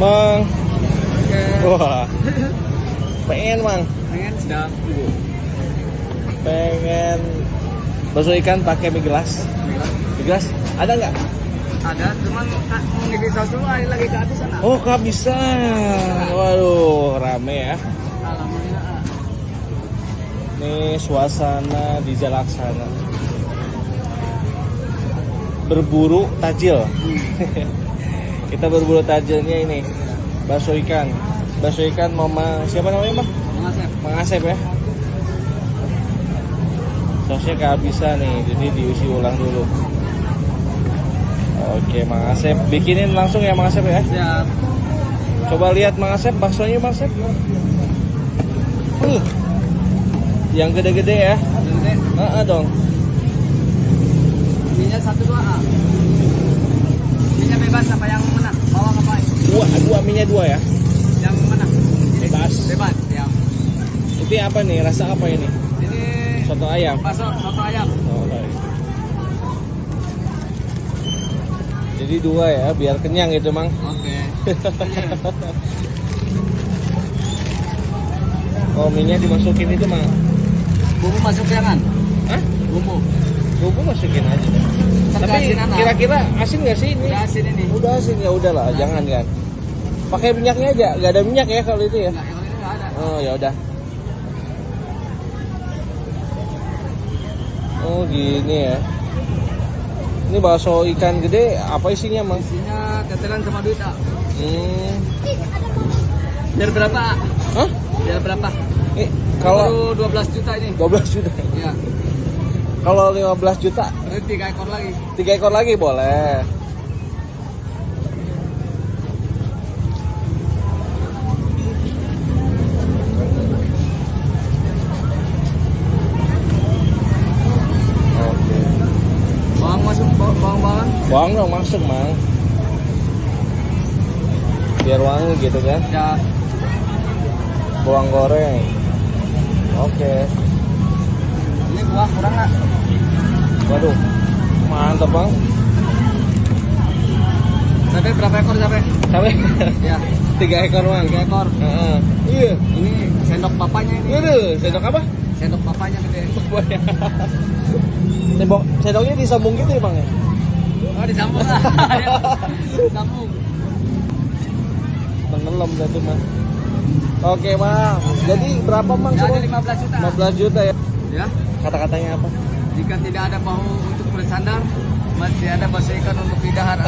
Mang. Oke. Wah. Pengen, Mang. Pengen sedap. Pengen bakso ikan pakai mie gelas. Mie gelas ada nggak? Ada, cuman mau ngisi saus dulu lagi ke atas sana. Oh, kehabisan. Waduh, rame ya. Alhamdulillah. Nih suasana di Jalaksana. Berburu tajil. Kita berburu tajilnya ini. Bakso ikan. Bakso ikan Mama siapa namanya, Bang? Mengasep. Mang Asep ya. Sosnya kehabisan nih, jadi diisi ulang dulu. Oke, Mang Asep bikinin langsung ya, Mang Asep ya. Siap. Coba lihat Mang Asep, baksonya Mang Asep. Yang gede-gede ya. Gede. Dong. Minyak 1-2A. Minyak bebas apa yang mana? Bawang apa? Dua minyak dua ya. Yang mana? Bebas. Bebas, ya. Ini apa nih? Rasa apa ini? Ini Soto ayam. bakso soto ayam. Oh, baik. Jadi dua ya, biar kenyang gitu, Mang. Oke. Oh, minyak dimasukin itu, Mang. Bumbu masuk jangan? Hah? Bumbu. Bumbu masukin aja. Tapi Terkasinan, kira-kira asin nggak sih ini? Udah asin ini. Udah asin ya, udahlah, jangan kan. Pakai minyaknya aja, nggak ada minyak ya kalau itu ya. Enggak, yang ini enggak ada. Oh ya udah. Oh gini ya. Ini bakso ikan gede, apa isinya, Mang? Isinya tetelan sama duit, ah. Biar berapa, ah? Hah? Biar berapa? Kalau Baru 12 juta ini. 12 juta. Iya. Kalau 15 juta, Berarti 3 ekor lagi. 3 ekor lagi boleh. Oke. Bawang masuk, bawang. Bawang dong masuk, Mang. Biar wangi gitu kan. Ya. Bawang goreng. Oke. Ini buah kurang nggak? Waduh. Mantap, Bang. Cabai berapa ekor cabai? Sampai Ya. 3 ekor, Mang. 3 ekor. Heeh. Iya. Ini sendok papanya ini. Waduh, sendok apa? Sendok papanya gede. Sendoknya disambung gitu ya, Bang ya? Oh, disambung lah. Disambung. Tenggelam satu, Mang. Oke, Mang. Jadi berapa, Mang? Ya, Semua? ada 15 juta. 15 juta ya. Ya. Kata-katanya apa? Jika tidak ada bahu untuk bersandar, masih ada bakso ikan untuk didahar.